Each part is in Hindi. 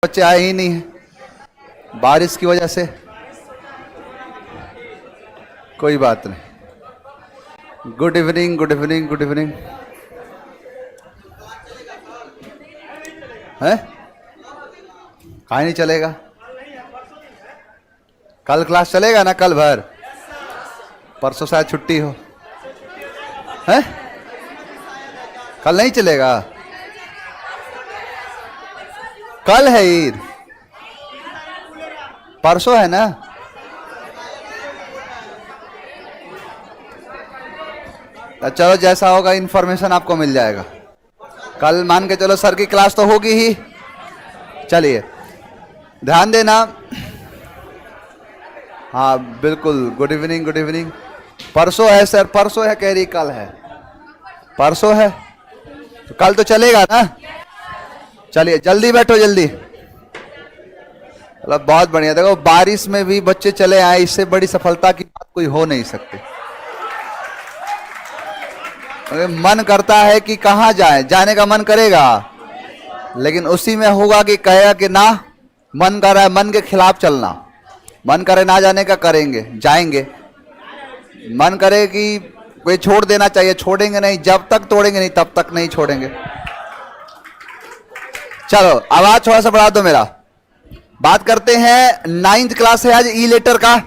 बच्चे आए ही नहीं हैं बारिश की वजह से। कोई बात नहीं। Good evening, good evening, good evening. है काहे नहीं चलेगा? कल क्लास चलेगा ना? कल भर, परसों शायद छुट्टी हो। है कल नहीं चलेगा? कल है ईद, परसों है ना? चलो जैसा होगा इंफॉर्मेशन आपको मिल जाएगा। कल मान के चलो सर की क्लास तो होगी ही। चलिए ध्यान देना। हाँ बिल्कुल, गुड इवनिंग, गुड इवनिंग। परसों है सर, परसों है, कह रही कल है, परसों है तो कल तो चलेगा ना? चलिए जल्दी बैठो, जल्दी। मतलब बहुत बढ़िया। देखो बारिश में भी बच्चे चले आए, इससे बड़ी सफलता की बात कोई हो नहीं सकती। मन करता है कि कहाँ जाए, जाने का मन करेगा, लेकिन उसी में होगा कि कहेगा कि ना, मन कर रहा है, मन के खिलाफ चलना। मन करे ना जाने का, करेंगे, जाएंगे। मन करे कि कोई छोड़ देना चाहिए, छोड़ेंगे नहीं, जब तक तोड़ेंगे नहीं तब तक नहीं छोड़ेंगे। चलो आवाज थोड़ा सा बढ़ा दो मेरा। बात करते हैं, 9th क्लास है आज, ई लेटर का।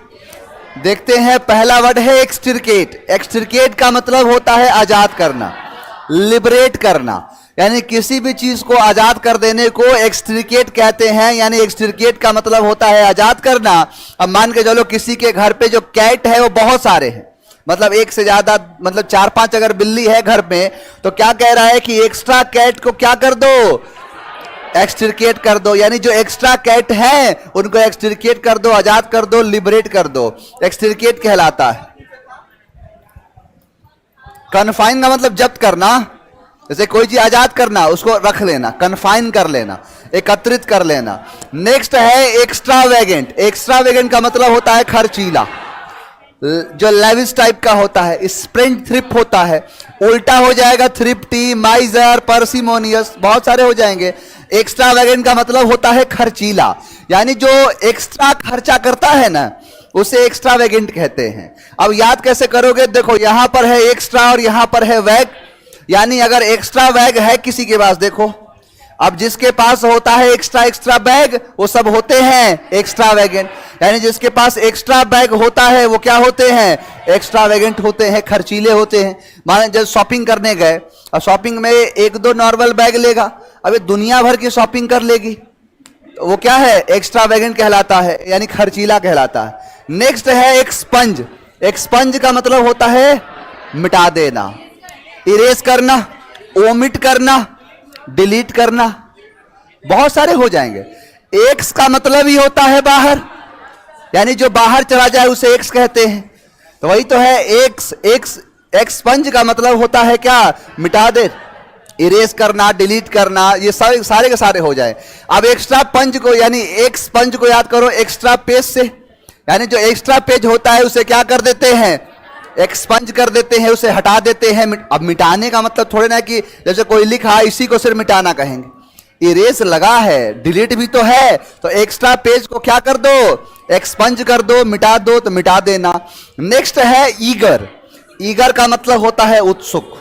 देखते हैं पहला वर्ड है एक्सट्रिकेट। एक्सट्रिकेट का मतलब होता है आजाद करना, लिबरेट करना, यानी किसी भी चीज को आजाद कर देने को एक्सट्रिकेट कहते हैं। यानी एक्सट्रिकेट का मतलब होता है आजाद करना। अब मान के चलो किसी के घर पे जो कैट है वो बहुत सारे हैं, मतलब एक से ज्यादा, मतलब 4-5 अगर बिल्ली है घर में, तो क्या कह रहा है कि एक्स्ट्रा कैट को क्या कर दो? एक्सट्रिकेट कर दो। यानी जो एक्स्ट्रा कैट है उनको एक्सट्रिकेट कर दो, आजाद कर दो, लिबरेट कर दो, एक्सट्रिकेट कहलाता है। कन्फाइन का मतलब जब्त करना, जैसे कोई चीज आजाद करना, उसको रख लेना, कन्फाइन कर लेना, एकत्रित कर लेना। नेक्स्ट है एक्स्ट्रावेगेंट। एक्स्ट्रावेगेंट का मतलब होता है खर्चीला, जो लेविश टाइप का होता है। स्प्रेंट थ्रिप होता है, उल्टा हो जाएगा थ्रिप्टी, माइजर, पार्सिमोनियस, बहुत सारे हो जाएंगे। एक्स्ट्रावेगेंट का मतलब होता है खर्चीला, यानी जो एक्स्ट्रा खर्चा करता है ना, उसे एक्स्ट्रावेगेंट कहते हैं। अब याद कैसे करोगे? देखो यहां पर है एक्स्ट्रा और यहां पर है वैग, यानी अगर एक्स्ट्रा वैग है किसी के पास, देखो अब जिसके पास होता है एक्स्ट्रा एक्स्ट्रा बैग, वो सब होते हैं एक्स्ट्रावेगेंट। यानी जिसके पास एक्स्ट्रा बैग होता है वो क्या होते हैं? एक्स्ट्रावेगेंट होते हैं, खर्चीले होते हैं। माने जब शॉपिंग करने गए, और शॉपिंग में 1-2 नॉर्मल बैग लेगा, अब ये दुनिया भर की शॉपिंग कर लेगी, तो वो क्या है? एक्स्ट्रावेगेंट कहलाता है, यानी खर्चीला कहलाता है। नेक्स्ट है एक्सपंज। एक्सपंज का मतलब होता है मिटा देना, इरेज करना, ओमिट करना, डिलीट करना, बहुत सारे हो जाएंगे। एक्स का मतलब ही होता है बाहर, यानी जो बाहर चला जाए उसे एक्स कहते हैं, तो वही तो है एक्स। एक्सपंज का मतलब होता है क्या? मिटा दे, इरेज करना, डिलीट करना, ये सारे के सारे हो जाए। अब एक्स्ट्रा पंज को, यानी एक्सपंज को याद करो एक्स्ट्रा पेज से, यानी जो एक्स्ट्रा पेज होता है उसे क्या कर देते हैं? एक्सपंज कर देते हैं, उसे हटा देते हैं। अब मिटाने का मतलब थोड़े ना कि जैसे कोई लिखा इसी को सिर्फ मिटाना कहेंगे, इरेज लगा है, डिलीट भी तो है, तो एक्स्ट्रा पेज को क्या कर दो? एक्सपंज कर दो, मिटा दो, तो मिटा देना। नेक्स्ट है ईगर। ईगर का मतलब होता है उत्सुक।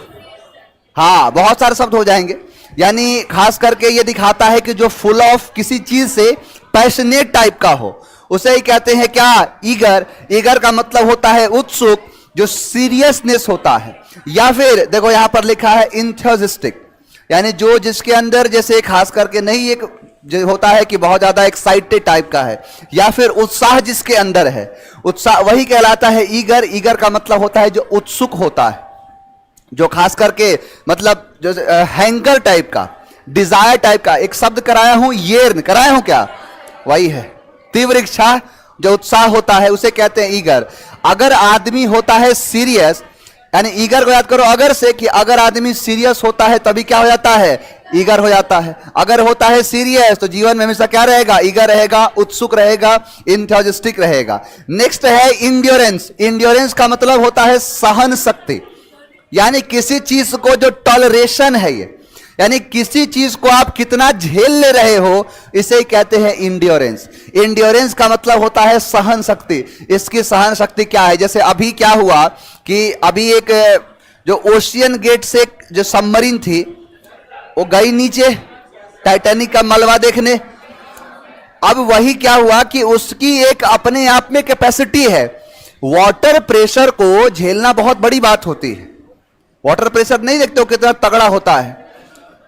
हाँ बहुत सारे शब्द हो जाएंगे, यानी खास करके ये दिखाता है कि जो फुल ऑफ किसी चीज से पैशनेट टाइप का हो, उसे ही कहते हैं क्या? ईगर। ईगर का मतलब होता है उत्सुक, जो सीरियसनेस होता है। या फिर देखो यहां पर लिखा है इंथुसियास्टिक, यानी जो जिसके अंदर जैसे खास करके नहीं एक जो होता है कि बहुत ज्यादा एक्साइटेड टाइप का है, या फिर उत्साह जिसके अंदर है, उत्साह, वही कहलाता है ईगर। ईगर का मतलब होता है जो उत्सुक होता है, जो खास करके मतलब जो हैंकर टाइप का, डिजायर टाइप का। एक शब्द कराया हूं, येर्न कराया हूं क्या? वही है, तीव्र इच्छा, जो उत्साह होता है उसे कहते हैं ईगर। अगर आदमी होता है सीरियस, यानी ईगर को याद करो अगर से, कि अगर आदमी सीरियस होता है तभी क्या हो जाता है? ईगर हो जाता है। अगर होता है सीरियस तो जीवन में हमेशा क्या रहेगा? ईगर रहेगा, उत्सुक रहेगा, इंथुसियास्टिक रहेगा। नेक्स्ट है इंड्योरेंस। इंड्योरेंस का मतलब होता है सहन शक्ति, यानी किसी चीज को जो टॉलरेशन है ये, यानी किसी चीज को आप कितना झेल ले रहे हो, इसे ही कहते हैं इंड्योरेंस। इंड्योरेंस का मतलब होता है सहन शक्ति। इसकी सहन शक्ति क्या है? जैसे अभी क्या हुआ कि अभी एक जो ओशियन गेट से जो सबमरीन थी वो गई नीचे टाइटैनिक का मलबा देखने। अब वही क्या हुआ कि उसकी एक अपने आप में कैपेसिटी है। वाटर प्रेशर को झेलना बहुत बड़ी बात होती है। वाटर प्रेशर नहीं देखते हो कितना तगड़ा होता है।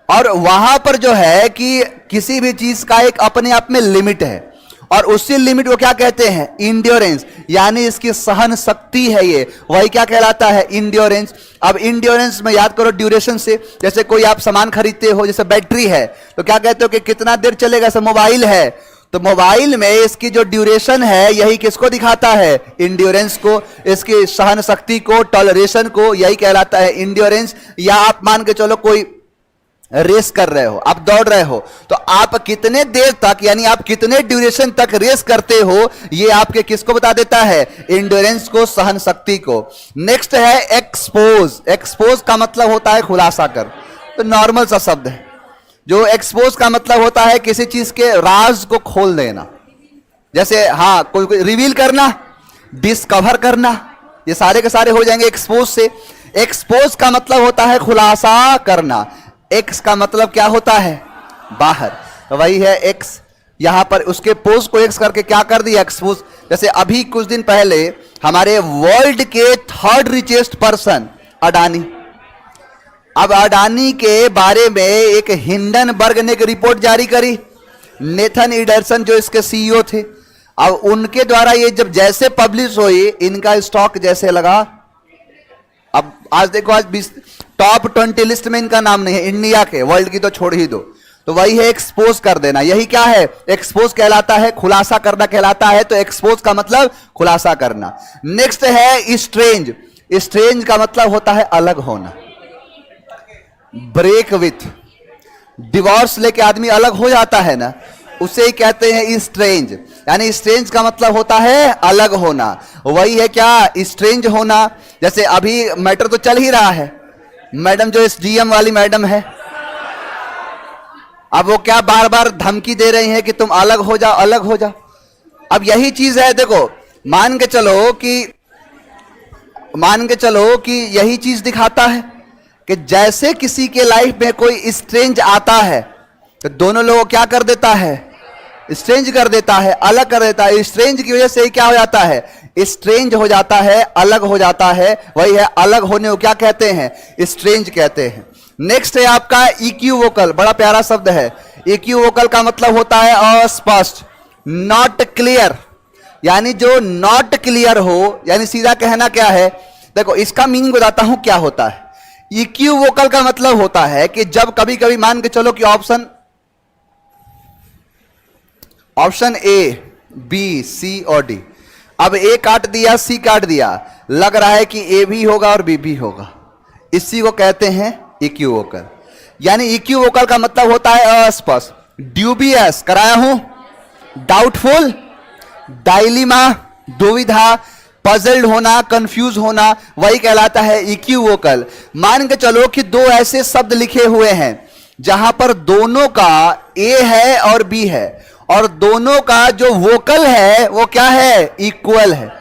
और वहां पर जो है कि किसी भी चीज का एक अपने आप में लिमिट है, और उसी लिमिट को क्या कहते हैं? इंड्योरेंस, यानी इसकी सहन शक्ति है ये, वही क्या कहलाता है? इंड्योरेंस। अब इंड्योरेंस में याद करो ड्यूरेशन से, जैसे कोई आप सामान खरीदते हो, जैसे बैटरी है तो क्या कहते हो कि कितना देर चलेगा? जैसे मोबाइल है तो मोबाइल में इसकी जो ड्यूरेशन है यही किसको दिखाता है? इंड्योरेंस को, इसकी सहन शक्ति को, टॉलरेशन को, यही कहलाता है इंड्योरेंस। या आप मान के चलो कोई रेस कर रहे हो, आप दौड़ रहे हो, तो आप कितने देर तक यानी आप कितने ड्यूरेशन तक रेस करते हो, ये आपके किसको बता देता है? इंड्योरेंस को, सहन शक्ति को। नेक्स्ट है एक्सपोज। एक्सपोज का मतलब होता है खुलासा कर, तो नॉर्मल सा शब्द है। जो एक्सपोज का मतलब होता है किसी चीज के राज को खोल देना, जैसे हाँ कोई रिवील करना, डिस्कवर करना, ये सारे के सारे हो जाएंगे एक्सपोज से। एक्सपोज का मतलब होता है खुलासा करना। एक्स का मतलब क्या होता है? बाहर, तो वही है एक्स। यहां पर उसके पोज को एक्स करके क्या कर दिया? एक्सपोज। जैसे अभी कुछ दिन पहले हमारे वर्ल्ड के 3rd रिचेस्ट पर्सन अडानी, अब अडानी के बारे में एक हिंडनबर्ग ने एक रिपोर्ट जारी करी। नेथन इडरसन जो इसके सीईओ थे, अब उनके द्वारा ये जब जैसे पब्लिश हुई, इनका स्टॉक जैसे लगा। अब आज देखो, आज टॉप 20 लिस्ट में इनका नाम नहीं है, इंडिया के, वर्ल्ड की तो छोड़ ही दो। तो वही है एक्सपोज कर देना। यही क्या है? एक्सपोज कहलाता है, खुलासा करना कहलाता है। तो एक्सपोज का मतलब खुलासा करना। नेक्स्ट है स्ट्रेंज। स्ट्रेंज का मतलब होता है अलग होना। ब्रेक विथ, डिवोर्स लेके आदमी अलग हो जाता है ना, उसे ही कहते हैं स्ट्रेंज। यानी स्ट्रेंज का मतलब होता है अलग होना। वही है क्या? स्ट्रेंज होना। जैसे अभी मैटर तो चल ही रहा है, मैडम जो एसडीएम वाली मैडम है, अब वो क्या बार बार धमकी दे रही है कि तुम अलग हो जाओ, अलग हो जाओ। अब यही चीज है, देखो मान के चलो कि यही चीज दिखाता है कि जैसे किसी के लाइफ में कोई स्ट्रेंज आता है तो दोनों लोगों क्या कर देता है? स्ट्रेंज कर देता है, अलग कर देता है। स्ट्रेंज की वजह से ही क्या हो जाता है? स्ट्रेंज हो जाता है, अलग हो जाता है। वही है, अलग होने को क्या कहते हैं? स्ट्रेंज कहते हैं। नेक्स्ट है आपका इक्यू वोकल। बड़ा प्यारा शब्द है। इक्यू वोकल का मतलब होता है अस्पष्ट, नॉट क्लियर। यानी जो नॉट क्लियर हो, यानी सीधा कहना क्या है? देखो इसका मीनिंग बताता हूं क्या होता है। इक्यू वोकल का मतलब होता है कि जब कभी कभी मान के चलो कि ऑप्शन ए, बी, सी और डी, अब ए काट दिया, सी काट दिया, लग रहा है कि ए भी होगा और बी भी होगा, इसी को कहते हैं इक्यू वोकल। यानी इक्यू वोकल का मतलब होता है अस्पष्ट, ड्यूबियस कराया हूं, डाउटफुल, डायलिमा, दुविधा, पजल्ड होना, कंफ्यूज होना, वही कहलाता है इक्यू वोकल। मान के चलो कि दो ऐसे शब्द लिखे हुए हैं जहां पर दोनों का ए है और बी है, और दोनों का जो वोकल है वो क्या है? इक्वल है।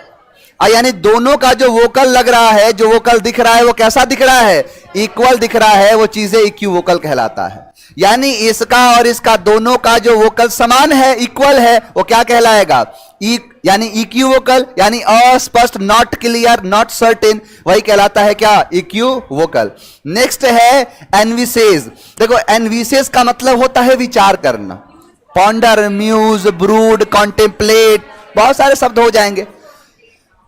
यानी दोनों का जो वोकल लग रहा है, जो वोकल दिख रहा है, वो कैसा दिख रहा है? इक्वल दिख रहा है। वो चीजें इक्यू वोकल कहलाता है। यानी इसका और इसका दोनों का जो वोकल समान है, इक्वल है, वो क्या कहलाएगा? यानी इक्यू वोकल, यानी अस्पष्ट, नॉट क्लियर, नॉट सर्टेन, वही कहलाता है क्या? इक्यू वोकल। नेक्स्ट है एनविसेज। देखो एनविसेज का मतलब होता है विचार करना, पॉन्डर, म्यूज, ब्रूड, कॉन्टेम्पलेट, बहुत सारे शब्द हो जाएंगे।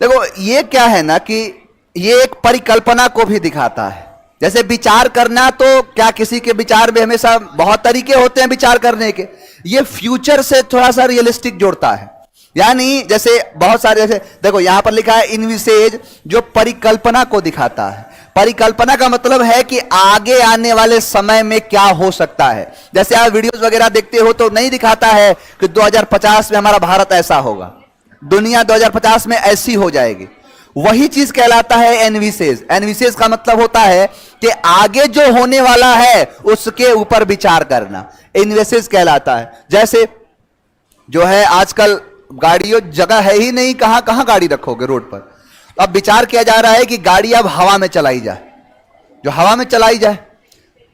देखो ये क्या है ना कि ये एक परिकल्पना को भी दिखाता है। जैसे विचार करना, तो क्या किसी के विचार में हमेशा बहुत तरीके होते हैं विचार करने के, ये फ्यूचर से थोड़ा सा रियलिस्टिक जोड़ता है। यानी जैसे बहुत सारे, जैसे देखो यहां पर लिखा है इनविसेज, जो परिकल्पना को दिखाता है। परिकल्पना का मतलब है कि आगे आने वाले समय में क्या हो सकता है। जैसे आप वीडियोस वगैरह देखते हो तो नहीं दिखाता है कि 2050 में हमारा भारत ऐसा होगा, दुनिया 2050 में ऐसी हो जाएगी। वही चीज कहलाता है एनविसेस। एनविसेस का मतलब होता है कि आगे जो होने वाला है उसके ऊपर विचार करना, एनविसेस कहलाता है। जैसे जो है आजकल गाड़ियों जगह है ही नहीं, कहां कहां गाड़ी रखोगे रोड पर। अब विचार किया जा रहा है कि गाड़ी अब हवा में चलाई जाए, जो हवा में चलाई जाए।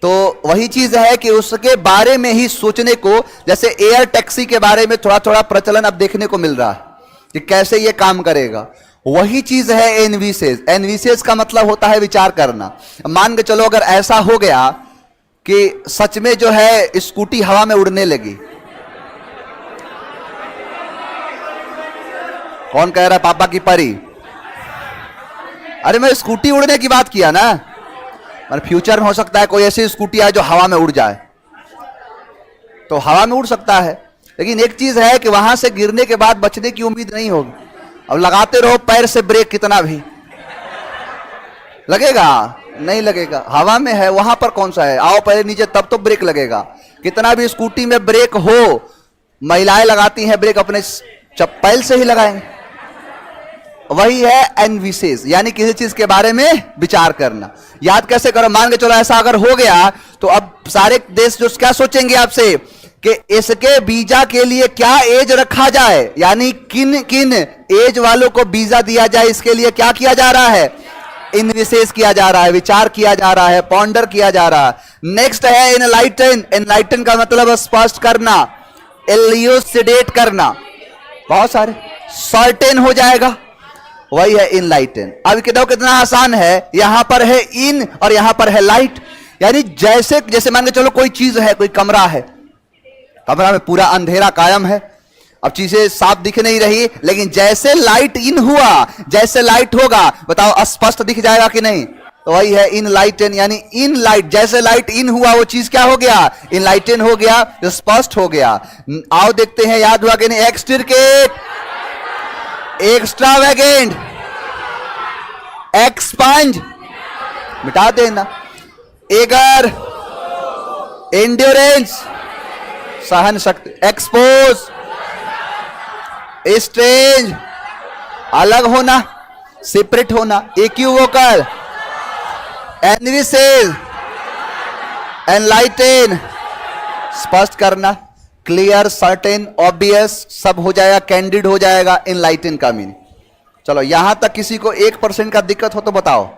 तो वही चीज है कि उसके बारे में ही सोचने को, जैसे एयर टैक्सी के बारे में थोड़ा थोड़ा प्रचलन अब देखने को मिल रहा है कि कैसे ये काम करेगा। वही चीज है एनविसेस। एनविसेस का मतलब होता है विचार करना। मान के चलो अगर ऐसा हो गया कि सच में जो है स्कूटी हवा में उड़ने लगी, कौन कह रहा है पापा की परी? अरे मैं स्कूटी उड़ने की बात किया ना, मतलब फ्यूचर में हो सकता है कोई ऐसी स्कूटी आए जो हवा में उड़ जाए, तो हवा में उड़ सकता है। लेकिन एक चीज है कि वहां से गिरने के बाद बचने की उम्मीद नहीं होगी। अब लगाते रहो पैर से ब्रेक कितना भी, लगेगा? नहीं लगेगा। हवा में है, वहां पर कौन सा है, आओ पहले नीचे तब तो ब्रेक लगेगा। कितना भी स्कूटी में ब्रेक हो, महिलाएं लगाती हैं ब्रेक अपने चप्पल से ही लगाएंगे। वही है एनविसेस, यानी किसी चीज के बारे में विचार करना। याद कैसे करो? मान के चलो ऐसा अगर हो गया तो अब सारे देश जो क्या सोचेंगे आपसे कि इसके वीजा के लिए क्या एज रखा जाए, यानी किन किन एज वालों को वीजा दिया जाए, इसके लिए क्या किया जा रहा है? इनविसेस किया जा रहा है, विचार किया जा रहा है, पॉन्डर किया जा रहा है। नेक्स्ट है एनलाइटन। एनलाइटन का मतलब स्पष्ट करना, एल्यूसिडेट करना, बहुत सारे सर्टेन हो जाएगा, वही है इनलाइटन। अब कितना आसान है, यहां पर है इन और यहां पर है लाइट। यानी जैसे जैसे मान के चलो कोई चीज है, कोई कमरा है, कमरा में पूरा अंधेरा कायम है, अब चीजें साफ दिख नहीं रही, लेकिन जैसे लाइट इन हुआ, जैसे लाइट होगा बताओ स्पष्ट दिख जाएगा कि नहीं? तो वही है इनलाइटन, यानी इन लाइट, जैसे लाइट इन हुआ वो चीज क्या हो गया? इनलाइटन हो गया, स्पष्ट हो गया। आओ देखते हैं, याद हुआ कि नहीं? एक्सट्रिकेट, एक्स्ट्रावेगेंट, एक्सपांज, मिटा देना। एगर, एंड्योरेंस, सहन शक्ति। एक्सपोज, स्ट्रेंज, अलग होना, सेपरेट होना। इक्विवोकल, एनविसेस, एनलाइटन, स्पष्ट करना। क्लियर, सर्टेन, ऑब्वियस सब हो जाएगा, कैंडिड हो जाएगा इनलाइटन का मीनिंग। चलो यहां तक किसी को 1% का दिक्कत हो तो बताओ।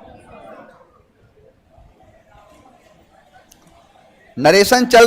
नरेशन चल